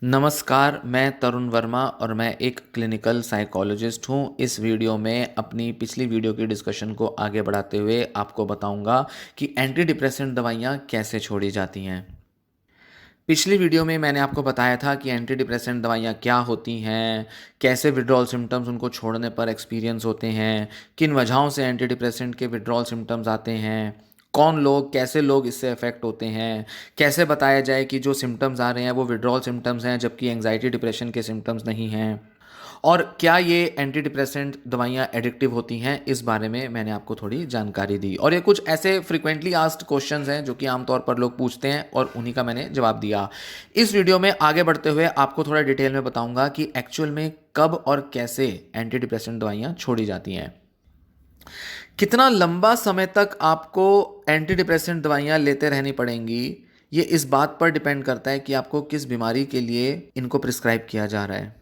नमस्कार, मैं तरुण वर्मा और मैं एक क्लिनिकल साइकोलॉजिस्ट हूँ। इस वीडियो में अपनी पिछली वीडियो की डिस्कशन को आगे बढ़ाते हुए आपको बताऊँगा कि एंटी डिप्रेसेंट दवाइयाँ कैसे छोड़ी जाती हैं। पिछली वीडियो में मैंने आपको बताया था कि एंटी डिप्रेसेंट दवाइयाँ क्या होती हैं, कैसे विथड्रॉल सिम्पटम्स उनको छोड़ने पर एक्सपीरियंस होते हैं, किन वजहों से एंटी डिप्रेसेंट के विथड्रॉल सिम्पटम्स आते हैं, कौन लोग कैसे लोग इससे अफेक्ट होते हैं, कैसे बताया जाए कि जो सिम्पटम्स आ रहे हैं वो विथड्रॉल सिम्पटम्स हैं जबकि एंग्जाइटी डिप्रेशन के सिम्पटम्स नहीं हैं, और क्या ये एंटी डिप्रेसेंट दवाइयाँ एडिक्टिव होती हैं, इस बारे में मैंने आपको थोड़ी जानकारी दी। और ये कुछ ऐसे फ्रीक्वेंटली आस्क्ड क्वेश्चंस हैं जो कि आमतौर पर लोग पूछते हैं और उन्हीं का मैंने जवाब दिया। इस वीडियो में आगे बढ़ते हुए आपको थोड़ा डिटेल में बताऊंगा कि एक्चुअल में कब और कैसे एंटी डिप्रेसेंट दवाइयाँ छोड़ी जाती हैं। कितना लंबा समय तक आपको एंटी डिप्रेसेंट दवाइयाँ लेते रहनी पड़ेंगी, ये इस बात पर डिपेंड करता है कि आपको किस बीमारी के लिए इनको प्रिस्क्राइब किया जा रहा है,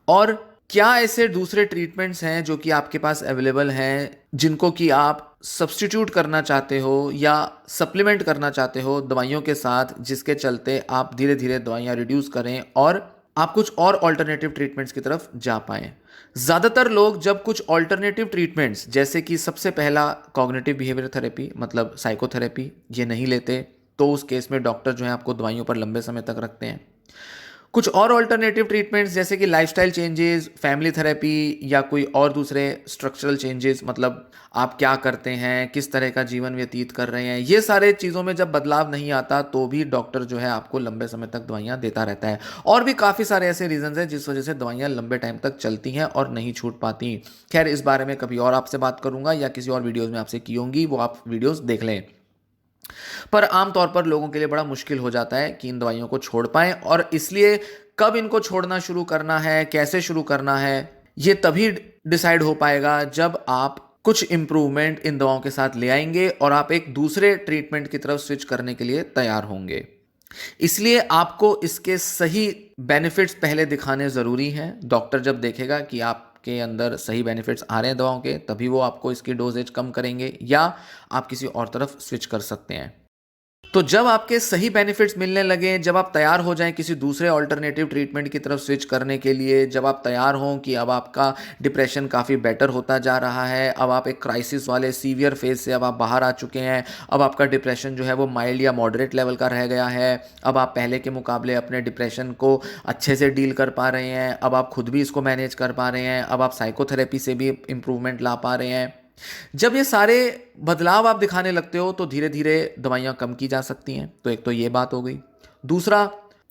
और क्या ऐसे दूसरे ट्रीटमेंट्स हैं जो कि आपके पास अवेलेबल हैं जिनको कि आप सब्स्टिट्यूट करना चाहते हो या सप्लीमेंट करना चाहते हो दवाइयों के साथ, जिसके चलते आप धीरे धीरे दवाइयाँ रिड्यूस करें और आप कुछ और ऑल्टरनेटिव ट्रीटमेंट्स की तरफ जा पाएं। ज़्यादातर लोग जब कुछ ऑल्टरनेटिव ट्रीटमेंट्स जैसे कि सबसे पहला कॉग्निटिव बिहेवियर थेरेपी मतलब साइकोथेरेपी ये नहीं लेते, तो उस केस में डॉक्टर जो है आपको दवाइयों पर लंबे समय तक रखते हैं। कुछ और ऑल्टरनेटिव ट्रीटमेंट्स जैसे कि लाइफस्टाइल चेंजेस, फैमिली थेरेपी या कोई और दूसरे स्ट्रक्चरल चेंजेस, मतलब आप क्या करते हैं, किस तरह का जीवन व्यतीत कर रहे हैं, ये सारे चीज़ों में जब बदलाव नहीं आता तो भी डॉक्टर जो है आपको लंबे समय तक दवाइयाँ देता रहता है। और भी काफ़ी सारे ऐसे रीजंस हैं जिस वजह से दवाइयाँ लंबे टाइम तक चलती हैं और नहीं छूट पाती। खैर, इस बारे में कभी और आपसे बात करूंगा या किसी और वीडियोज़ में आपसे की होंगी, वो आप वीडियोज़ देख लें। पर आमतौर पर लोगों के लिए बड़ा मुश्किल हो जाता है कि इन दवाइयों को छोड़ पाएं, और इसलिए कब इनको छोड़ना शुरू करना है, कैसे शुरू करना है, ये तभी डिसाइड हो पाएगा जब आप कुछ इंप्रूवमेंट इन दवाओं के साथ ले आएंगे और आप एक दूसरे ट्रीटमेंट की तरफ स्विच करने के लिए तैयार होंगे। इसलिए आपको इसके सही बेनिफिट्स पहले दिखाने ज़रूरी हैं। डॉक्टर जब देखेगा कि आपके अंदर सही बेनिफिट्स आ रहे हैं दवाओं के, तभी वो आपको इसकी डोजेज कम करेंगे या आप किसी और तरफ स्विच कर सकते हैं। तो जब आपके सही बेनिफिट्स मिलने लगे, जब आप तैयार हो जाएं किसी दूसरे ऑल्टरनेटिव ट्रीटमेंट की तरफ स्विच करने के लिए, जब आप तैयार हों कि अब आपका डिप्रेशन काफ़ी बेटर होता जा रहा है, अब आप एक क्राइसिस वाले सीवियर फेज से अब आप बाहर आ चुके हैं, अब आपका डिप्रेशन जो है वो माइल्ड या मॉडरेट लेवल का रह गया है, अब आप पहले के मुकाबले अपने डिप्रेशन को अच्छे से डील कर पा रहे हैं, अब आप खुद भी इसको मैनेज कर पा रहे हैं, अब आप साइकोथेरेपी से भी इम्प्रूवमेंट ला पा रहे हैं, जब ये सारे बदलाव आप दिखाने लगते हो तो धीरे धीरे दवाइयाँ कम की जा सकती हैं। तो एक तो ये बात हो गई। दूसरा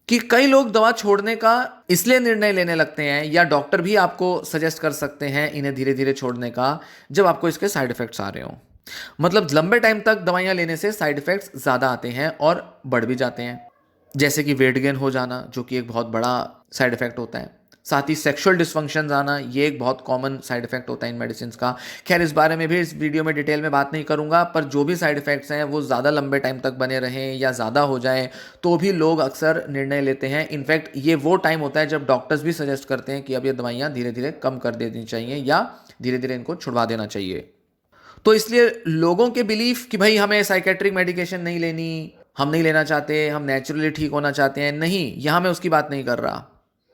कि कई लोग दवा छोड़ने का इसलिए निर्णय लेने लगते हैं या डॉक्टर भी आपको सजेस्ट कर सकते हैं इन्हें धीरे धीरे छोड़ने का, जब आपको इसके साइड इफेक्ट्स आ रहे हो। मतलब लंबे टाइम तक दवाइयाँ लेने से साइड इफेक्ट्स ज़्यादा आते हैं और बढ़ भी जाते हैं, जैसे कि वेट गेन हो जाना जो कि एक बहुत बड़ा साइड इफेक्ट होता है। साथ ही सेक्सुअल डिस्फंक्शंस आना, ये एक बहुत कॉमन साइड इफेक्ट होता है इन मेडिसिन का। खैर, इस बारे में भी इस वीडियो में डिटेल में बात नहीं करूंगा, पर जो भी साइड इफेक्ट्स हैं वो ज़्यादा लंबे टाइम तक बने रहें या ज़्यादा हो जाएं तो भी लोग अक्सर निर्णय लेते हैं। इनफैक्ट ये वो टाइम होता है जब डॉक्टर्स भी सजेस्ट करते हैं कि अब ये दवाइयाँ धीरे धीरे कम कर देनी चाहिए या धीरे धीरे इनको छुड़वा देना चाहिए। तो इसलिए लोगों के बिलीफ कि भाई हमें साइकेट्रिक मेडिकेशन नहीं लेनी, हम नहीं लेना चाहते, हम नेचुरली ठीक होना चाहते हैं, नहीं, यहां मैं उसकी बात नहीं कर रहा।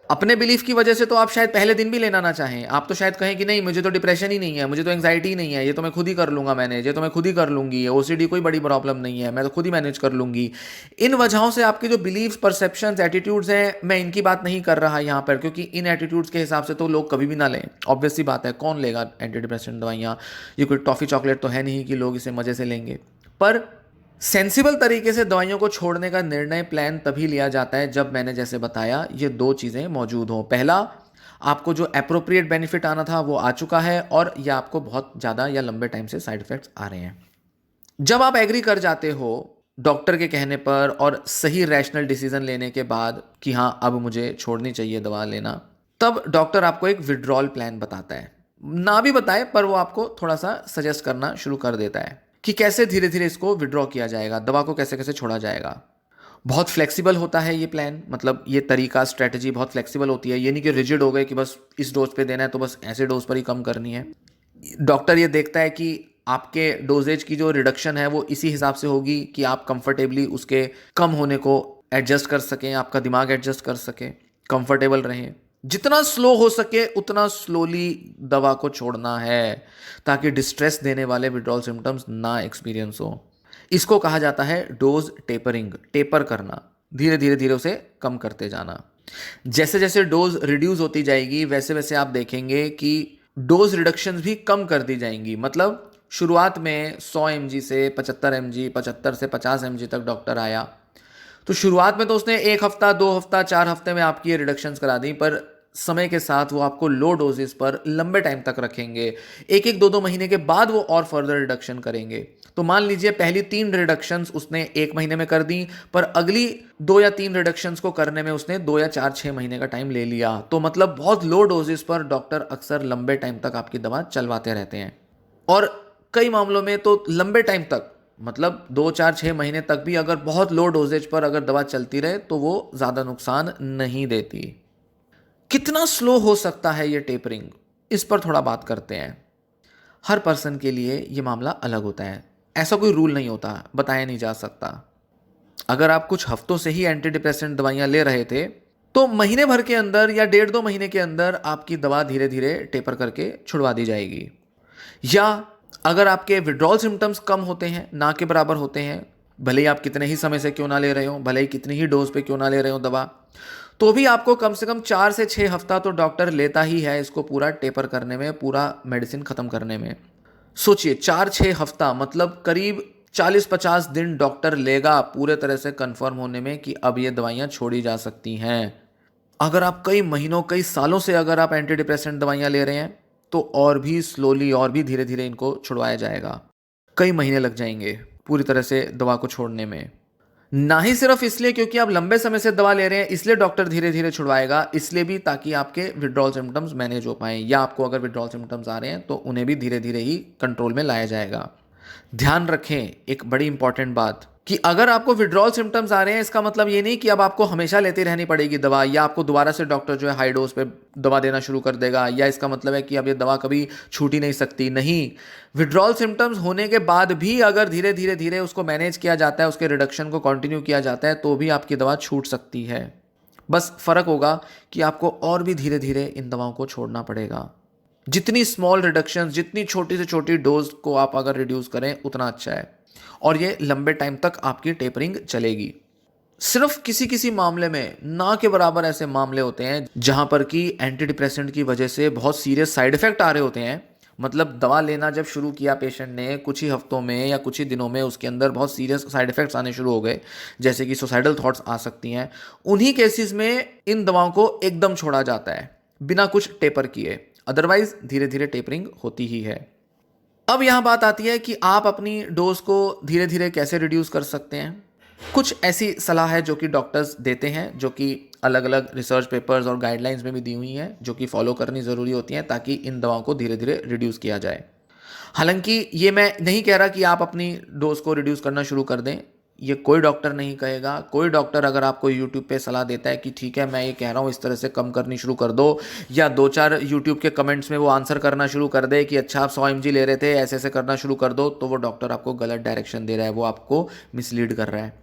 अपने बिलीफ की वजह से तो आप शायद पहले दिन भी लेना ना चाहें, आप तो शायद कहें कि नहीं, मुझे तो डिप्रेशन ही नहीं है, मुझे तो एंग्जाइटी ही नहीं है, ये तो मैं खुद ही कर लूंगा मैनेज, ये तो मैं खुद ही कर लूंगी, ओसीडी कोई बड़ी प्रॉब्लम नहीं है, मैं तो खुद ही मैनेज कर लूंगी। इन वजहों से आपके जो बिलीव्स, परसेप्शंस, एटीट्यूड्स हैं, मैं इनकी बात नहीं कर रहा यहाँ पर, क्योंकि इन एटीट्यूड्स के हिसाब से तो लोग कभी भी ना लें। ऑब्वियस सी बात है, कौन लेगा एंटी डिप्रेशन दवाइयाँ? ये कोई टॉफ़ी चॉकलेट तो है नहीं कि लोग इसे मज़े से लेंगे। पर सेंसिबल तरीके से दवाइयों को छोड़ने का निर्णय, प्लान तभी लिया जाता है जब मैंने जैसे बताया ये दो चीज़ें मौजूद हों। पहला, आपको जो एप्रोप्रिएट बेनिफिट आना था वो आ चुका है, और या आपको बहुत ज़्यादा या लंबे टाइम से साइड इफेक्ट्स आ रहे हैं। जब आप एग्री कर जाते हो डॉक्टर के कहने पर और सही रैशनल डिसीजन लेने के बाद कि हाँ अब मुझे छोड़नी चाहिए दवा लेना, तब डॉक्टर आपको एक विड्रॉल प्लान बताता है। ना भी बताए पर वो आपको थोड़ा सा सजेस्ट करना शुरू कर देता है कि कैसे धीरे धीरे इसको विड्रॉ किया जाएगा, दवा को कैसे कैसे छोड़ा जाएगा। बहुत फ्लेक्सिबल होता है ये प्लान, मतलब ये तरीका, स्ट्रेटजी बहुत फ्लेक्सिबल होती है। ये नहीं कि रिजिड हो गए कि बस इस डोज पे देना है तो बस ऐसे डोज पर ही कम करनी है। डॉक्टर ये देखता है कि आपके डोजेज की जो रिडक्शन है वो इसी हिसाब से होगी कि आप कंफर्टेबली उसके कम होने को एडजस्ट कर सकें, आपका दिमाग एडजस्ट कर सके। कंफर्टेबल रहें, जितना स्लो हो सके उतना स्लोली दवा को छोड़ना है ताकि डिस्ट्रेस देने वाले विड्रॉल सिम्टम्स ना एक्सपीरियंस हो। इसको कहा जाता है डोज टेपरिंग, टेपर करना, धीरे धीरे धीरे उसे कम करते जाना। जैसे जैसे डोज रिड्यूस होती जाएगी वैसे वैसे आप देखेंगे कि डोज रिडक्शंस भी कम कर दी जाएंगी। मतलब शुरुआत में 100 mg से 75 mg, 75 से 50 mg तक डॉक्टर आया, तो शुरुआत में तो उसने 1 हफ्ता, 2 हफ्ता, 4 हफ्ते में आपकी ये रिडक्शंस करा दी, पर समय के साथ वो आपको लो डोजेस पर लंबे टाइम तक रखेंगे। एक एक 2-2 महीने के बाद वो और फर्दर रिडक्शन करेंगे। तो मान लीजिए पहली 3 रिडक्शंस उसने 1 महीने में कर दी, पर अगली 2 या 3 रिडक्शंस को करने में उसने 2 या 4-6 महीने का टाइम ले लिया। तो मतलब बहुत लो डोजेस पर डॉक्टर अक्सर लंबे टाइम तक आपकी दवा चलवाते रहते हैं, और कई मामलों में तो लंबे टाइम तक, मतलब 2, 4, 6 महीने तक भी अगर बहुत लो डोजेज पर अगर दवा चलती रहे तो वो ज़्यादा नुकसान नहीं देती। कितना स्लो हो सकता है ये टेपरिंग, इस पर थोड़ा बात करते हैं। हर पर्सन के लिए ये मामला अलग होता है, ऐसा कोई रूल नहीं होता, बताया नहीं जा सकता। अगर आप कुछ हफ्तों से ही एंटी डिप्रेसेंट दवाइयाँ ले रहे थे तो महीने भर के अंदर या 1.5-2 महीने के अंदर आपकी दवा धीरे धीरे टेपर करके छुड़वा दी जाएगी। या अगर आपके विड्रॉल सिम्टम्स कम होते हैं, ना के बराबर होते हैं, भले ही आप कितने ही समय से क्यों ना ले रहे हो, भले ही कितनी ही डोज पे क्यों ना ले रहे हो दवा, तो भी आपको कम से कम 4 से 6 हफ्ता तो डॉक्टर लेता ही है इसको पूरा टेपर करने में, पूरा मेडिसिन खत्म करने में। सोचिए 4-6 हफ्ता मतलब करीब 40-50 दिन डॉक्टर लेगा पूरे तरह से कंफर्म होने में कि अब ये दवाइयाँ छोड़ी जा सकती हैं। अगर आप कई महीनों, कई सालों से अगर आप एंटी डिप्रेसेंट दवाइयाँ ले रहे हैं तो और भी स्लोली, और भी धीरे धीरे इनको छुड़वाया जाएगा। कई महीने लग जाएंगे पूरी तरह से दवा को छोड़ने में। ना ही सिर्फ इसलिए क्योंकि आप लंबे समय से दवा ले रहे हैं इसलिए डॉक्टर धीरे धीरे छुड़वाएगा, इसलिए भी ताकि आपके विड्रॉल सिम्टम्स मैनेज हो पाएं, या आपको अगर विड्रॉल सिम्टम्स आ रहे हैं तो उन्हें भी धीरे धीरे ही कंट्रोल में लाया जाएगा। ध्यान रखें एक बड़ी इंपॉर्टेंट बात, कि अगर आपको विड्रॉल सिम्टम्स आ रहे हैं इसका मतलब ये नहीं कि अब आपको हमेशा लेती रहनी पड़ेगी दवा, या आपको दोबारा से डॉक्टर जो है हाई डोज पे दवा देना शुरू कर देगा, या इसका मतलब है कि अब ये दवा कभी छूट ही नहीं सकती। नहीं, विड्रॉल सिम्टम्स होने के बाद भी अगर धीरे धीरे धीरे उसको मैनेज किया जाता है, उसके रिडक्शन को कंटिन्यू किया जाता है, तो भी आपकी दवा छूट सकती है। बस फ़र्क होगा कि आपको और भी धीरे धीरे इन दवाओं को छोड़ना पड़ेगा। जितनी स्मॉल रिडक्शन, जितनी छोटी से छोटी डोज को आप अगर रिड्यूस करें उतना अच्छा है, और ये लंबे टाइम तक आपकी टेपरिंग चलेगी। सिर्फ किसी किसी मामले में, ना के बराबर ऐसे मामले होते हैं जहां पर कि एंटी डिप्रेसेंट की वजह से बहुत सीरियस साइड इफेक्ट आ रहे होते हैं। मतलब दवा लेना जब शुरू किया पेशेंट ने, कुछ ही हफ्तों में या कुछ ही दिनों में उसके अंदर बहुत सीरियस साइड इफेक्ट्स आने शुरू हो गए, जैसे कि सुसाइडल थॉट्स आ सकती हैं। उन्हीं केसेस में इन दवाओं को एकदम छोड़ा जाता है बिना कुछ टेपर किए, अदरवाइज धीरे धीरे टेपरिंग होती ही है। अब यहाँ बात आती है कि आप अपनी डोज को धीरे धीरे कैसे रिड्यूस कर सकते हैं। कुछ ऐसी सलाह है जो कि डॉक्टर्स देते हैं, जो कि अलग अलग रिसर्च पेपर्स और गाइडलाइंस में भी दी हुई हैं, जो कि फॉलो करनी ज़रूरी होती हैं ताकि इन दवाओं को धीरे धीरे रिड्यूस किया जाए। हालांकि ये मैं नहीं कह रहा कि आप अपनी डोज को रिड्यूस करना शुरू कर दें, ये कोई डॉक्टर नहीं कहेगा। कोई डॉक्टर अगर आपको यूट्यूब पे सलाह देता है कि ठीक है मैं ये कह रहा हूँ इस तरह से कम करनी शुरू कर दो, या 2-4 यूट्यूब के कमेंट्स में वो आंसर करना शुरू कर दे कि अच्छा आप 100 mg ले रहे थे, ऐसे ऐसे करना शुरू कर दो, तो वो डॉक्टर आपको गलत डायरेक्शन दे रहा है, वो आपको मिसलीड कर रहा है।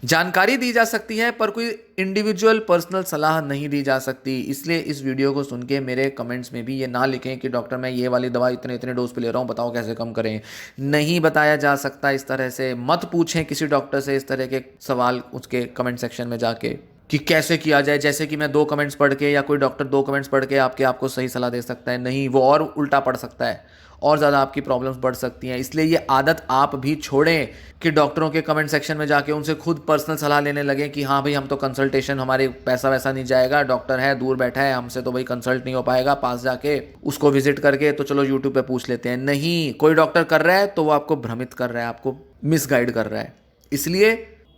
जानकारी दी जा सकती है पर कोई इंडिविजुअल पर्सनल सलाह नहीं दी जा सकती। इसलिए इस वीडियो को सुन के मेरे कमेंट्स में भी ये ना लिखें कि डॉक्टर मैं ये वाली दवा इतने इतने डोज पे ले रहा हूँ, बताओ कैसे कम करें। नहीं बताया जा सकता इस तरह से। मत पूछें किसी डॉक्टर से इस तरह के सवाल उसके कमेंट सेक्शन में जाके कि कैसे किया जाए, जैसे कि मैं 2 कमेंट्स पढ़ के या कोई डॉक्टर 2 कमेंट्स पढ़ के आपको सही सलाह दे सकता है। नहीं, वो और उल्टा पड़ सकता है और ज़्यादा आपकी प्रॉब्लम्स बढ़ सकती हैं। इसलिए ये आदत आप भी छोड़ें कि डॉक्टरों के कमेंट सेक्शन में जाके उनसे खुद पर्सनल सलाह लेने लगे कि हाँ भाई हम तो कंसल्टेशन, हमारे पैसा वैसा नहीं जाएगा, डॉक्टर है दूर बैठा है, हमसे तो भाई कंसल्ट नहीं हो पाएगा, पास जाके उसको विजिट करके तो चलो यूट्यूब पे पूछ लेते हैं। नहीं, कोई डॉक्टर कर रहा है तो वो आपको भ्रमित कर रहा है, आपको मिसगाइड कर रहा है। इसलिए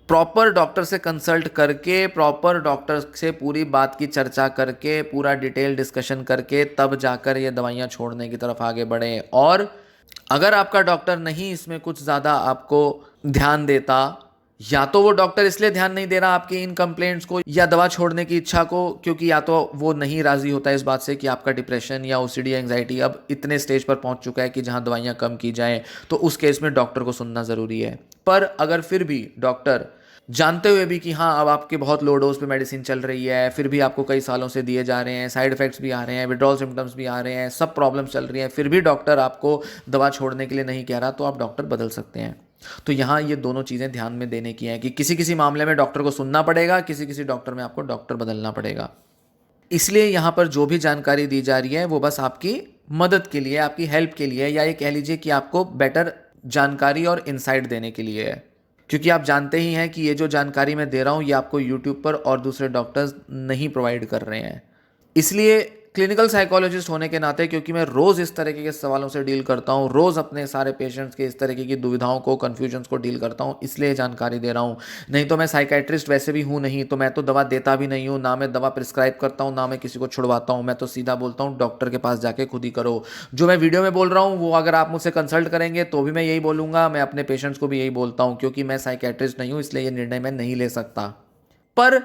प्रॉपर डॉक्टर से कंसल्ट करके, प्रॉपर डॉक्टर से पूरी बात की चर्चा करके, पूरा डिटेल डिस्कशन करके तब जाकर ये दवाइयाँ छोड़ने की तरफ आगे बढ़ें। और अगर आपका डॉक्टर नहीं इसमें कुछ ज़्यादा आपको ध्यान देता, या तो वो डॉक्टर इसलिए ध्यान नहीं दे रहा आपकी इन कंप्लेंट्स को या दवा छोड़ने की इच्छा को, क्योंकि या तो वो नहीं राज़ी होता इस बात से कि आपका डिप्रेशन या ओसीडी एंग्जाइटी अब इतने स्टेज पर पहुंच चुका है कि जहां दवाइयां कम की जाएं, तो उस केस में डॉक्टर को सुनना ज़रूरी है। पर अगर फिर भी डॉक्टर जानते हुए भी कि हाँ अब आपके बहुत लो डोज पे मेडिसिन चल रही है, फिर भी आपको कई सालों से दिए जा रहे हैं, साइड इफेक्ट्स भी आ रहे हैं, विड्रॉल सिम्टम्स भी आ रहे हैं, सब प्रॉब्लम्स चल रही हैं, फिर भी डॉक्टर आपको दवा छोड़ने के लिए नहीं कह रहा, तो आप डॉक्टर बदल सकते हैं। तो यहाँ ये दोनों चीज़ें ध्यान में देने की हैं कि किसी किसी मामले में डॉक्टर को सुनना पड़ेगा, किसी किसी डॉक्टर में आपको डॉक्टर बदलना पड़ेगा। इसलिए यहाँ पर जो भी जानकारी दी जा रही है वो बस आपकी मदद के लिए, आपकी हेल्प के लिए, या ये कह लीजिए कि आपको बेटर जानकारी और इंसाइट देने के लिए है। क्योंकि आप जानते ही हैं कि ये जो जानकारी मैं दे रहा हूँ ये आपको यूट्यूब पर और दूसरे डॉक्टर्स नहीं प्रोवाइड कर रहे हैं। इसलिए क्लिनिकल साइकोलॉजिस्ट होने के नाते, क्योंकि मैं रोज़ इस तरीके के सवालों से डील करता हूँ, रोज़ अपने सारे पेशेंट्स के इस तरीके की दुविधाओं को, कन्फ्यूजन्स को डील करता हूँ, इसलिए जानकारी दे रहा हूँ। नहीं तो मैं साइकेट्रिस्ट वैसे भी हूँ नहीं, तो मैं तो दवा देता भी नहीं हूँ, ना मैं दवा प्रिस्क्राइब करता हूँ, ना मैं किसी को छुड़वाता हूँ। मैं तो सीधा बोलता हूँ डॉक्टर के पास जाके खुद ही करो। जो मैं वीडियो में बोल रहा हूँ वो अगर आप मुझसे कंसल्ट करेंगे तो भी मैं यही बोलूँगा, मैं अपने पेशेंट्स को भी यही बोलता हूँ, क्योंकि मैं साइकेट्रिस्ट नहीं हूँ, इसलिए ये निर्णय मैं नहीं ले सकता। पर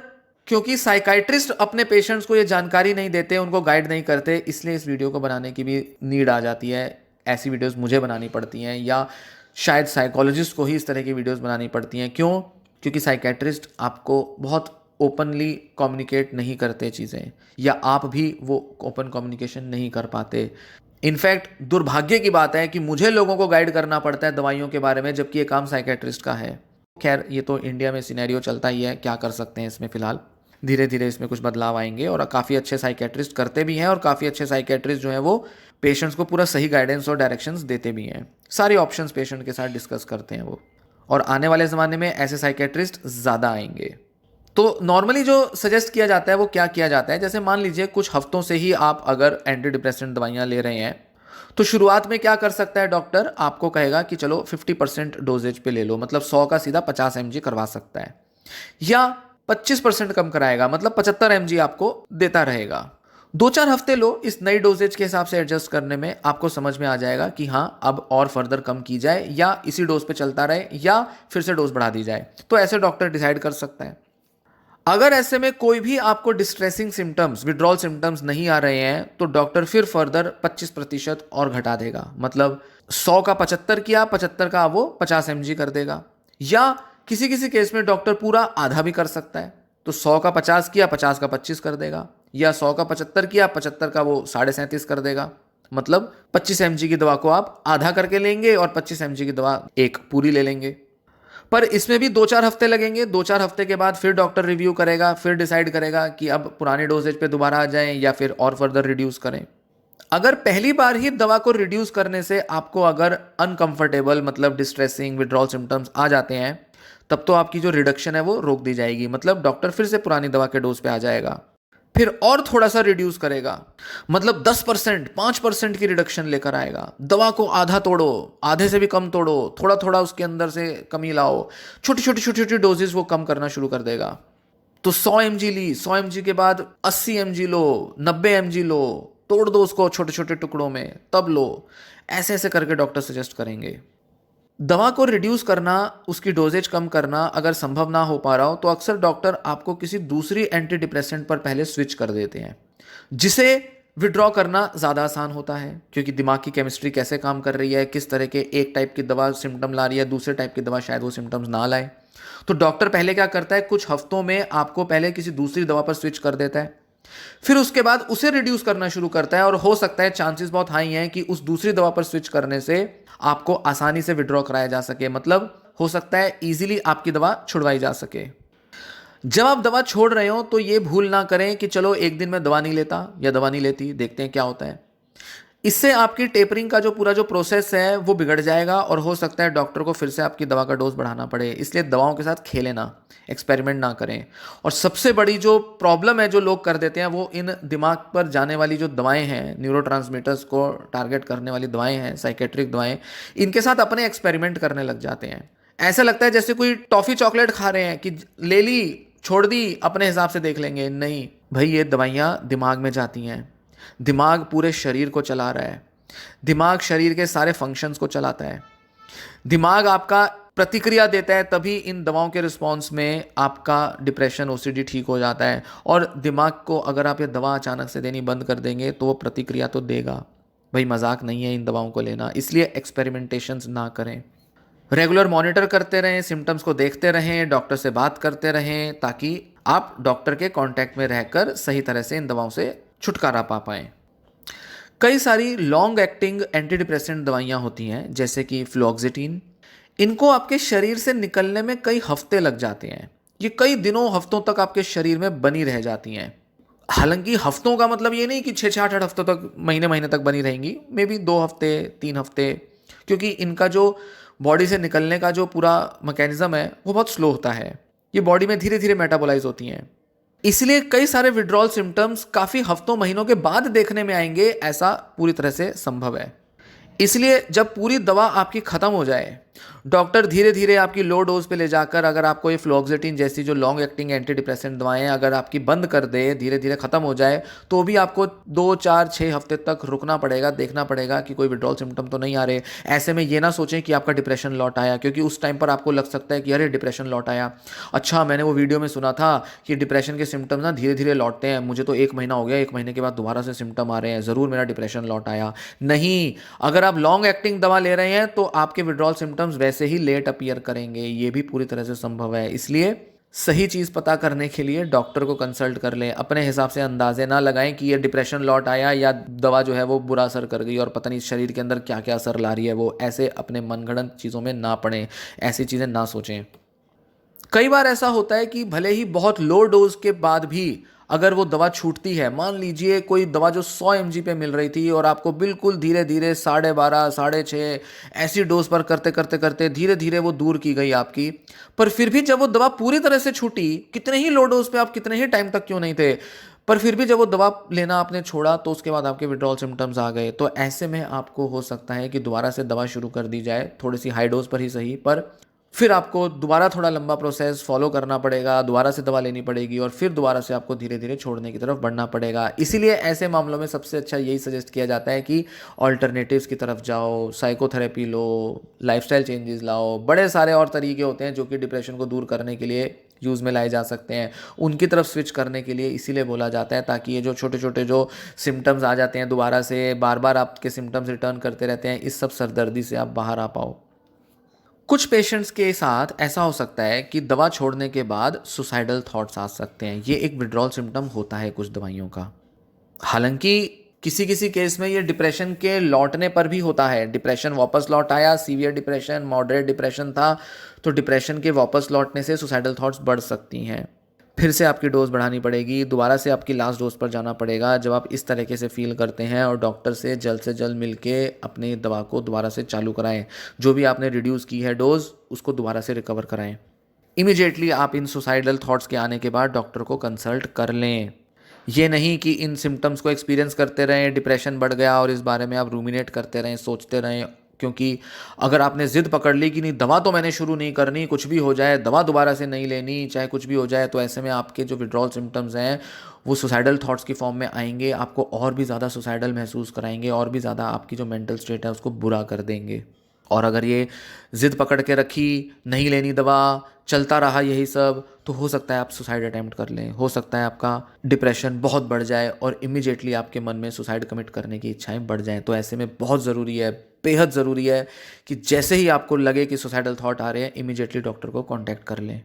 क्योंकि साइकाइट्रिस्ट अपने पेशेंट्स को ये जानकारी नहीं देते, उनको गाइड नहीं करते, इसलिए इस वीडियो को बनाने की भी नीड आ जाती है। ऐसी वीडियोस मुझे बनानी पड़ती हैं, या शायद साइकोलॉजिस्ट को ही इस तरह की वीडियोस बनानी पड़ती हैं। क्यों? क्योंकि साइकाइट्रिस्ट आपको बहुत ओपनली कम्युनिकेट नहीं करते चीज़ें, या आप भी वो ओपन कम्युनिकेशन नहीं कर पाते। इनफैक्ट दुर्भाग्य की बात है कि मुझे लोगों को गाइड करना पड़ता है दवाइयों के बारे में, जबकि ये काम साइकाइट्रिस्ट का है। खैर, ये तो इंडिया में सिनेरियो चलता ही है, क्या कर सकते हैं इसमें फ़िलहाल। धीरे धीरे इसमें कुछ बदलाव आएंगे, और काफ़ी अच्छे साइकेट्रिस्ट करते भी हैं, और काफ़ी अच्छे साइकेट्रिस्ट जो हैं वो पेशेंट्स को पूरा सही गाइडेंस और डायरेक्शंस देते भी हैं। सारे ऑप्शंस पेशेंट के साथ डिस्कस करते हैं वो, और आने वाले ज़माने में ऐसे साइकेट्रिस्ट ज़्यादा आएंगे। तो नॉर्मली जो सजेस्ट किया जाता है वो क्या किया जाता है, जैसे मान लीजिए कुछ हफ्तों से ही आप अगर एंटी डिप्रेसेंट दवाइयाँ ले रहे हैं, तो शुरुआत में क्या कर सकता है डॉक्टर, आपको कहेगा कि चलो 50% डोजेज पे ले लो, मतलब 100 का सीधा 50 mg करवा सकता है, या 25% कम कराएगा, मतलब 75 mg आपको देता रहेगा। 2-4 हफ्ते लो, इस नई डोजेज के हिसाब से एडजस्ट करने में आपको समझ में आ जाएगा कि हाँ अब और फर्दर कम की जाए, या इसी डोज पे चलता रहे, या फिर से डोज बढ़ा दी जाए। तो ऐसे डॉक्टर डिसाइड कर सकता है। अगर ऐसे में कोई भी आपको डिस्ट्रेसिंग सिम्टम्स, विड्रॉल सिम्टम्स नहीं आ रहे हैं, तो डॉक्टर फिर फर्दर 25% और घटा देगा, मतलब 100 का 75 किया, 75 का वो 50 mg कर देगा। या किसी किसी केस में डॉक्टर पूरा आधा भी कर सकता है, तो 100 का 50 किया, 50 का 25 कर देगा, या 100 का 75 किया, 75 का वो 37.5 कर देगा। मतलब 25 mg की दवा को आप आधा करके लेंगे, और 25 mg की दवा एक पूरी ले लेंगे। पर इसमें भी 2-4 हफ्ते लगेंगे। 2-4 हफ्ते के बाद फिर डॉक्टर रिव्यू करेगा, फिर डिसाइड करेगा कि अब पुराने डोजेज पे दोबारा आ जाएं, या फिर और फर्दर रिड्यूस करें। अगर पहली बार ही दवा को रिड्यूस करने से आपको अगर अनकंफर्टेबल, मतलब डिस्ट्रेसिंग, विड्रॉल सिम्टम्स आ जाते हैं, तब तो आपकी जो रिडक्शन है वो रोक दी जाएगी, मतलब डॉक्टर फिर से पुरानी दवा के डोज पे आ जाएगा, फिर और थोड़ा सा रिड्यूस करेगा, मतलब 10%, 5% की रिडक्शन लेकर आएगा। दवा को आधा तोड़ो, आधे से भी कम तोड़ो, थोड़ा थोड़ा उसके अंदर से कमी लाओ, छोटी छोटी छोटी छोटी डोजेस वो कम करना शुरू कर देगा। तो 100 mg ली, 100 mg के बाद 80 mg लो, 90 mg लो, तोड़ दो उसको छोटे छोटे टुकड़ों में, तब लो। ऐसे ऐसे करके डॉक्टर सजेस्ट करेंगे। दवा को रिड्यूस करना, उसकी डोजेज कम करना अगर संभव ना हो पा रहा हो, तो अक्सर डॉक्टर आपको किसी दूसरी एंटी डिप्रेसेंट पर पहले स्विच कर देते हैं, जिसे विड्रॉ करना ज़्यादा आसान होता है, क्योंकि दिमाग की केमिस्ट्री कैसे काम कर रही है, किस तरह के एक टाइप की दवा सिम्टम ला रही है, दूसरे टाइप की दवा शायद वो सिम्टम्स ना लाए। तो डॉक्टर पहले क्या करता है, कुछ हफ्तों में आपको पहले किसी दूसरी दवा पर स्विच कर देता है, फिर उसके बाद उसे रिड्यूस करना शुरू करता है, और हो सकता है, चांसेस बहुत हाई हैं कि उस दूसरी दवा पर स्विच करने से आपको आसानी से विड्रॉ कराया जा सके, मतलब हो सकता है इजीली आपकी दवा छुड़वाई जा सके। जब आप दवा छोड़ रहे हो तो ये भूल ना करें कि चलो एक दिन में दवा नहीं लेता या दवा नहीं लेती, देखते हैं क्या होता है। इससे आपकी टेपरिंग का जो पूरा जो प्रोसेस है वो बिगड़ जाएगा, और हो सकता है डॉक्टर को फिर से आपकी दवा का डोज बढ़ाना पड़े। इसलिए दवाओं के साथ खेलें ना, एक्सपेरिमेंट ना करें। और सबसे बड़ी जो प्रॉब्लम है जो लोग कर देते हैं, वो इन दिमाग पर जाने वाली जो दवाएं हैं, न्यूरोट्रांसमीटर्स को टारगेट करने वाली दवाएं हैं, साइकेट्रिक दवाएं, इनके साथ अपने एक्सपेरिमेंट करने लग जाते हैं। ऐसा लगता है जैसे कोई टॉफ़ी चॉकलेट खा रहे हैं कि ले ली, छोड़ दी, अपने हिसाब से देख लेंगे। नहीं भाई, ये दवाइयाँ दिमाग में जाती हैं, दिमाग पूरे शरीर को चला रहा है, दिमाग शरीर के सारे फंक्शंस को चलाता है, दिमाग आपका प्रतिक्रिया देता है, तभी इन दवाओं के रिस्पॉन्स में आपका डिप्रेशन, ओसीडी ठीक हो जाता है। और दिमाग को अगर आप ये दवा अचानक से देनी बंद कर देंगे तो वो प्रतिक्रिया तो देगा। भाई मजाक नहीं है इन दवाओं को लेना, इसलिए एक्सपेरिमेंटेशंस ना करें। रेगुलर मॉनिटर करते रहें, सिम्टम्स को देखते रहें, डॉक्टर से बात करते रहें ताकि आप डॉक्टर के कांटेक्ट में रहकर सही तरह से इन दवाओं से छुटकारा पा पाएँ। कई सारी लॉन्ग एक्टिंग एंटी डिप्रेसेंट दवाइयाँ होती हैं जैसे कि फ्लोक्सिटिन। इनको आपके शरीर से निकलने में कई हफ्ते लग जाते हैं। ये कई दिनों हफ्तों तक आपके शरीर में बनी रह जाती हैं। हालांकि हफ्तों का मतलब ये नहीं कि 6-8 हफ्तों तक, महीने महीने तक बनी रहेंगी, मे बी 2 हफ्ते 3 हफ्ते, क्योंकि इनका जो बॉडी से निकलने का जो पूरा मैकेनिज्म है वो बहुत स्लो होता है। ये बॉडी में धीरे धीरे मेटाबोलाइज होती हैं। इसलिए कई सारे विड्रॉल सिम्टम्स काफ़ी हफ्तों महीनों के बाद देखने में आएंगे, ऐसा पूरी तरह से संभव है। इसलिए जब पूरी दवा आपकी ख़त्म हो जाए, डॉक्टर धीरे धीरे आपकी लो डोज पे ले जाकर, अगर आपको ये फ्लोक्सिटिन जैसी जो लॉन्ग एक्टिंग एंटी डिप्रेसेंट दवाएं अगर आपकी बंद कर दे, धीरे धीरे ख़त्म हो जाए, तो भी आपको 2 4 6 हफ्ते तक रुकना पड़ेगा, देखना पड़ेगा कि कोई विड्रॉल सिम्टम तो नहीं आ रहे। ऐसे में ये ना सोचें कि आपका डिप्रेशन लौट आया, क्योंकि उस टाइम पर आपको लग सकता है कि अरे डिप्रेशन लौट आया, अच्छा मैंने वो वीडियो में सुना था कि डिप्रेशन के सिम्टम्स ना धीरे धीरे लौटते हैं, मुझे तो 1 महीना हो गया, 1 महीने के बाद दोबारा से सिम्टम आ रहे हैं, ज़रूर मेरा डिप्रेशन लौट आया। नहीं, अगर आप लॉन्ग एक्टिंग दवा ले रहे हैं तो आपके विड्रॉल सिम्टम्स वैसे ही लेट अपीयर करेंगे, ये भी पूरी तरह से संभव है। इसलिए सही चीज़ पता करने के लिए डॉक्टर को कंसल्ट कर लें। अपने हिसाब से अंदाजे ना लगाएं कि ये डिप्रेशन लौट आया या दवा जो है वो बुरा असर कर गई और पता नहीं शरीर के अंदर क्या क्या असर ला रही है वो। ऐसे अपने मनगढ़ंत चीज़ों में ना पड़ें, ऐसी चीज़ें ना सोचें। कई बार ऐसा होता है कि भले ही बहुत लो डोज के बाद भी अगर वो दवा छूटती है, मान लीजिए कोई दवा जो 100 mg पे मिल रही थी और आपको बिल्कुल धीरे धीरे 12.5 6.5 ऐसी डोज पर करते करते करते धीरे धीरे वो दूर की गई आपकी, पर फिर भी जब वो दवा पूरी तरह से छूटी, कितने ही लो डोज पे आप कितने ही टाइम तक क्यों नहीं थे, पर फिर भी जब वो दवा लेना आपने छोड़ा तो उसके बाद आपके विड्रॉल सिम्टम्स आ गए, तो ऐसे में आपको हो सकता है कि दोबारा से दवा शुरू कर दी जाए, थोड़ी सी हाई डोज पर ही सही, पर फिर आपको दोबारा थोड़ा लंबा प्रोसेस फॉलो करना पड़ेगा, दोबारा से दवा लेनी पड़ेगी और फिर दोबारा से आपको धीरे धीरे छोड़ने की तरफ बढ़ना पड़ेगा। इसीलिए ऐसे मामलों में सबसे अच्छा यही सजेस्ट किया जाता है कि ऑल्टरनेटिव्स की तरफ जाओ, साइकोथेरेपी लो, लाइफस्टाइल चेंजेस लाओ। बड़े सारे और तरीके होते हैं जो कि डिप्रेशन को दूर करने के लिए यूज़ में लाए जा सकते हैं, उनकी तरफ स्विच करने के लिए इसीलिए बोला जाता है, ताकि ये जो छोटे छोटे जो सिम्टम्स आ जाते हैं दोबारा से, बार बार आपके सिम्टम्स रिटर्न करते रहते हैं, इस सब सरदर्दी से आप बाहर आ पाओ। कुछ पेशेंट्स के साथ ऐसा हो सकता है कि दवा छोड़ने के बाद सुसाइडल थॉट्स आ सकते हैं। ये एक विड्रॉल सिम्टम होता है कुछ दवाइयों का। हालांकि किसी किसी केस में ये डिप्रेशन के लौटने पर भी होता है। डिप्रेशन वापस लौट आया, सीवियर डिप्रेशन, मॉडरेट डिप्रेशन था, तो डिप्रेशन के वापस लौटने से सुसाइडल थॉट्स बढ़ सकती हैं। फिर से आपकी डोज बढ़ानी पड़ेगी, दोबारा से आपकी लास्ट डोज पर जाना पड़ेगा जब आप इस तरीके से फील करते हैं, और डॉक्टर से जल्द मिलके अपनी दवा को दोबारा से चालू कराएं। जो भी आपने रिड्यूस की है डोज, उसको दोबारा से रिकवर कराएं। इमीडिएटली आप इन सुसाइडल थॉट्स के आने के बाद डॉक्टर को कंसल्ट कर लें। ये नहीं कि इन सिम्टम्स को एक्सपीरियंस करते रहें, डिप्रेशन बढ़ गया और इस बारे में आप रूमिनेट करते रहें, सोचते रहें। क्योंकि अगर आपने ज़िद पकड़ ली कि नहीं दवा तो मैंने शुरू नहीं करनी, कुछ भी हो जाए दवा दोबारा से नहीं लेनी, चाहे कुछ भी हो जाए, तो ऐसे में आपके जो विड्रॉल सिम्टम्स हैं वो सुसाइडल थॉट्स की फॉर्म में आएंगे, आपको और भी ज़्यादा सुसाइडल महसूस कराएंगे, और भी ज़्यादा आपकी जो मेंटल स्टेट है उसको बुरा कर देंगे। और अगर ये ज़िद पकड़ के रखी, नहीं लेनी दवा, चलता रहा यही सब, तो हो सकता है आप सुसाइड अटैम्प्ट कर लें, हो सकता है आपका डिप्रेशन बहुत बढ़ जाए और इमीडिएटली आपके मन में सुसाइड कमिट करने की इच्छाएं बढ़ जाएं। तो ऐसे में बहुत ज़रूरी है, बेहद ज़रूरी है कि जैसे ही आपको लगे कि सुसाइडल थॉट आ रहे हैं, इमीडिएटली डॉक्टर को कांटेक्ट कर लें।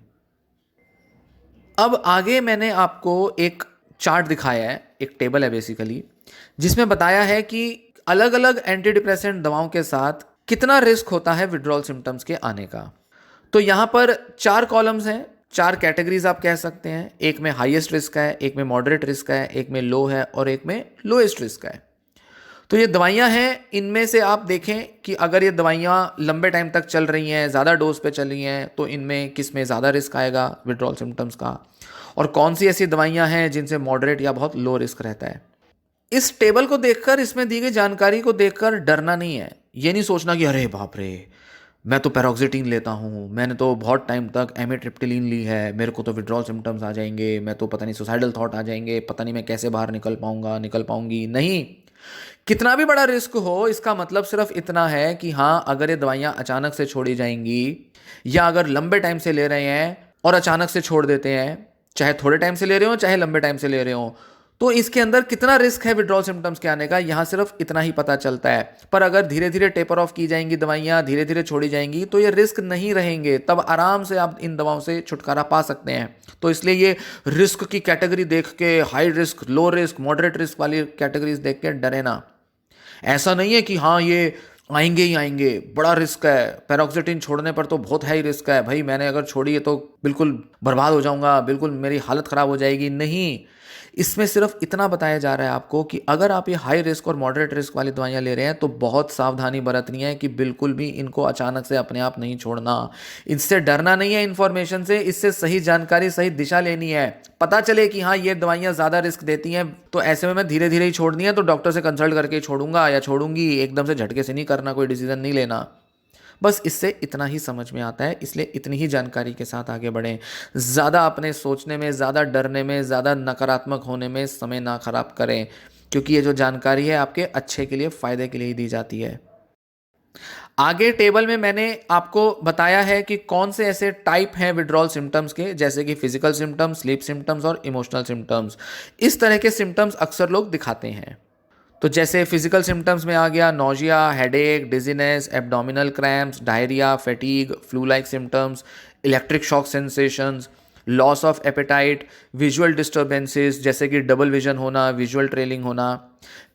अब आगे मैंने आपको एक चार्ट दिखाया है, एक टेबल है बेसिकली, जिसमें बताया है कि अलग अलग एंटी डिप्रेसेंट दवाओं के साथ कितना रिस्क होता है विड्रॉल सिम्टम्स के आने का। तो यहाँ पर 4 कॉलम्स हैं, 4 कैटेगरीज आप कह सकते हैं। एक में हाईएस्ट रिस्क है, एक में मॉडरेट रिस्क है, एक में लो है और एक में लोएस्ट रिस्क है। तो ये दवाइयाँ हैं, इनमें से आप देखें कि अगर ये दवाइयाँ लंबे टाइम तक चल रही हैं, ज़्यादा डोज पे चल रही हैं, तो इनमें किस में ज़्यादा रिस्क आएगा विड्रॉल सिम्टम्स का, और कौन सी ऐसी दवाइयाँ हैं जिनसे मॉडरेट या बहुत लो रिस्क रहता है। इस टेबल को देखकर, इसमें दी गई जानकारी को देखकर डरना नहीं है। ये नहीं सोचना कि अरे बाप रे, मैं तो पैरोक्सिटिन लेता हूँ, मैंने तो बहुत टाइम तक एमिट्रिप्टिलिन ली है, मेरे को तो विड्रॉल सिम्टम्स आ जाएंगे, मैं तो पता नहीं सुसाइडल थॉट आ जाएंगे, पता नहीं मैं कैसे बाहर निकल पाऊंगी। नहीं, कितना भी बड़ा रिस्क हो, इसका मतलब सिर्फ इतना है कि हाँ, अगर ये दवाइयाँ अचानक से छोड़ी जाएंगी या अगर लंबे टाइम से ले रहे हैं और अचानक से छोड़ देते हैं, चाहे थोड़े टाइम से ले रहे हो चाहे लंबे टाइम से ले रहे हो, तो इसके अंदर कितना रिस्क है विड्रॉल सिम्टम्स के आने का, यहाँ सिर्फ इतना ही पता चलता है। पर अगर धीरे धीरे टेपर ऑफ की जाएंगी दवाइयाँ, धीरे धीरे छोड़ी जाएंगी, तो ये रिस्क नहीं रहेंगे, तब आराम से आप इन दवाओं से छुटकारा पा सकते हैं। तो इसलिए ये रिस्क की कैटेगरी देख के, high risk, low risk, moderate risk वाली कैटेगरीज देख के डरे ना। ऐसा नहीं है कि हाँ ये आएंगे ही आएंगे, बड़ा रिस्क है, पैरोक्सिटिन छोड़ने पर तो बहुत हाई रिस्क है भाई, मैंने अगर छोड़ी है तो बिल्कुल बर्बाद हो जाऊंगा, बिल्कुल मेरी हालत खराब हो जाएगी। नहीं, इसमें सिर्फ इतना बताया जा रहा है आपको कि अगर आप ये हाई रिस्क और मॉडरेट रिस्क वाली दवाइयाँ ले रहे हैं तो बहुत सावधानी बरतनी है कि बिल्कुल भी इनको अचानक से अपने आप नहीं छोड़ना। इससे डरना नहीं है, इन्फॉर्मेशन से, इससे सही जानकारी, सही दिशा लेनी है। पता चले कि हाँ ये दवाइयाँ ज़्यादा रिस्क देती हैं तो ऐसे में मैं धीरे धीरे ही छोड़नी है, तो डॉक्टर से कंसल्ट करके ही छोड़ूंगा या छोड़ूंगी, एकदम से झटके से नहीं करना, कोई डिसीजन नहीं लेना। बस इससे इतना ही समझ में आता है, इसलिए इतनी ही जानकारी के साथ आगे बढ़ें। ज़्यादा अपने सोचने में, ज़्यादा डरने में, ज़्यादा नकारात्मक होने में समय ना खराब करें, क्योंकि ये जो जानकारी है आपके अच्छे के लिए, फ़ायदे के लिए ही दी जाती है। आगे टेबल में मैंने आपको बताया है कि कौन से ऐसे टाइप हैं विड्रॉल सिम्टम्स के, जैसे कि फिजिकल सिम्टम्स, स्लीप सिम्टम्स और इमोशनल सिम्टम्स। इस तरह के सिम्टम्स अक्सर लोग दिखाते हैं। तो जैसे फिजिकल सिम्टम्स में आ गया nausea, headache, dizziness, abdominal cramps, diarrhoea, fatigue, flu like symptoms, electric shock sensations, loss of appetite, visual disturbances जैसे कि डबल विजन होना, विजुअल ट्रेलिंग होना,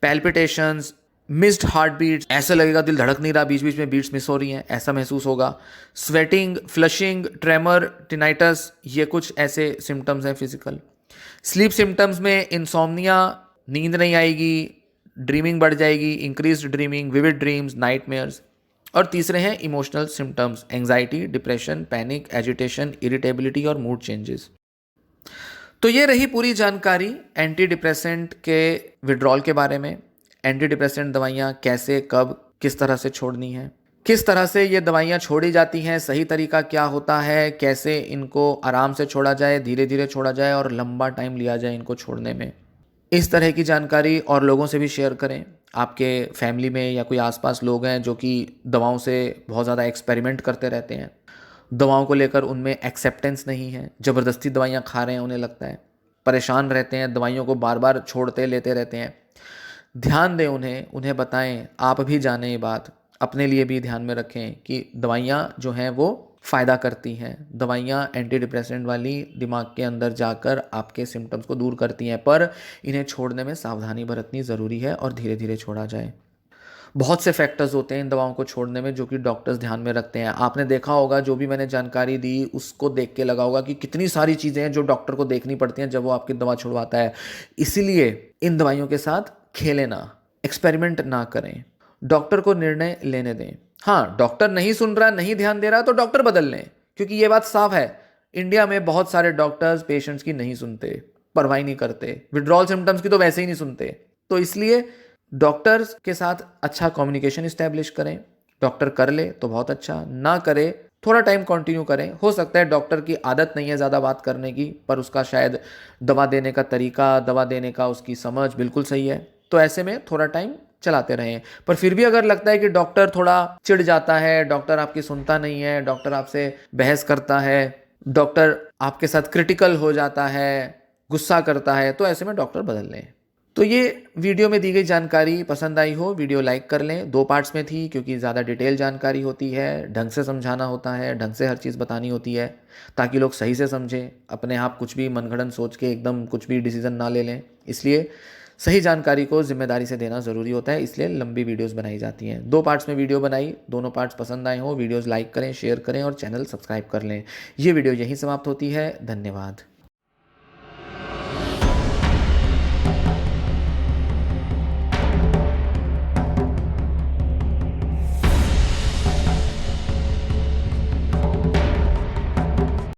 पैल्पिटेशंस, मिस्ड हार्ट बीट्स, ऐसा लगेगा दिल धड़क नहीं रहा, बीच बीच में बीट्स मिस हो रही हैं, ऐसा महसूस होगा, स्वेटिंग, फ्लशिंग, ट्रेमर, टिनाइटस, ये कुछ ऐसे सिम्टम्स हैं फिजिकल। स्लीप सिम्टम्स में इंसोम्निया, नींद नहीं आएगी, ड्रीमिंग बढ़ जाएगी, increased dreaming, vivid dreams, nightmares. और तीसरे हैं emotional symptoms, anxiety, depression, panic, agitation, irritability और मूड चेंजेस। तो ये रही पूरी जानकारी एंटी डिप्रेसेंट के विड्रॉल के बारे में। एंटी डिप्रेसेंट दवाइयाँ कैसे, कब, किस तरह से छोड़नी है, किस तरह से ये दवाइयाँ छोड़ी जाती हैं, सही तरीका क्या होता है, कैसे इनको आराम से छोड़ा जाए, धीरे धीरे छोड़ा जाए और लंबा टाइम लिया जाए इनको छोड़ने में। इस तरह की जानकारी और लोगों से भी शेयर करें। आपके फैमिली में या कोई आसपास लोग हैं जो कि दवाओं से बहुत ज़्यादा एक्सपेरिमेंट करते रहते हैं, दवाओं को लेकर उनमें एक्सेप्टेंस नहीं है, ज़बरदस्ती दवाइयाँ खा रहे हैं उन्हें लगता है, परेशान रहते हैं, दवाइयों को बार बार छोड़ते लेते रहते हैं। ध्यान दें उन्हें बताएं, आप भी जानें ये बात, अपने लिए भी ध्यान में रखें कि दवाइयाँ जो हैं वो फ़ायदा करती हैं। दवाइयाँ एंटी डिप्रेसेंट वाली दिमाग के अंदर जाकर आपके सिम्टम्स को दूर करती हैं, पर इन्हें छोड़ने में सावधानी बरतनी ज़रूरी है और धीरे धीरे छोड़ा जाए। बहुत से फैक्टर्स होते हैं इन दवाओं को छोड़ने में जो कि डॉक्टर्स ध्यान में रखते हैं। आपने देखा होगा, जो भी मैंने जानकारी दी उसको देख के लगा होगा कि कितनी सारी चीज़ें हैं जो डॉक्टर को देखनी पड़ती हैं जब वो आपकी दवा छुड़वाता है। इसीलिए इन दवाइयों के साथ खेलें ना, एक्सपेरिमेंट ना करें, डॉक्टर को निर्णय लेने दें। हाँ, डॉक्टर नहीं सुन रहा, नहीं ध्यान दे रहा तो डॉक्टर बदल लें, क्योंकि ये बात साफ है, इंडिया में बहुत सारे डॉक्टर्स पेशेंट्स की नहीं सुनते, परवाही नहीं करते, विड्रॉल सिम्टम्स की तो वैसे ही नहीं सुनते। तो इसलिए डॉक्टर्स के साथ अच्छा कम्युनिकेशन इस्टेब्लिश करें। डॉक्टर कर ले तो बहुत अच्छा, ना करे थोड़ा टाइम कंटिन्यू करें। हो सकता है डॉक्टर की आदत नहीं है ज़्यादा बात करने की, पर उसका शायद दवा देने का तरीका, दवा देने का उसकी समझ बिल्कुल सही है, तो ऐसे में थोड़ा टाइम चलाते रहें। पर फिर भी अगर लगता है कि डॉक्टर थोड़ा चिढ़ जाता है, डॉक्टर आपकी सुनता नहीं है, डॉक्टर आपसे बहस करता है, डॉक्टर आपके साथ क्रिटिकल हो जाता है, गुस्सा करता है, तो ऐसे में डॉक्टर बदल लें। तो ये वीडियो में दी गई जानकारी पसंद आई हो, वीडियो लाइक कर लें। 2 पार्ट्स में थी क्योंकि ज़्यादा डिटेल जानकारी होती है, ढंग से समझाना होता है, ढंग से हर चीज़ बतानी होती है ताकि लोग सही से समझें, अपने आप कुछ भी मनगढ़ंत सोच के एकदम कुछ भी डिसीज़न ना ले लें। इसलिए सही जानकारी को जिम्मेदारी से देना ज़रूरी होता है, इसलिए लंबी वीडियोज़ बनाई जाती हैं। 2 पार्ट्स में वीडियो बनाई, दोनों पार्ट्स पसंद आए हों, वीडियोज़ लाइक करें, शेयर करें और चैनल सब्सक्राइब कर लें। ये वीडियो यहीं समाप्त होती है। धन्यवाद।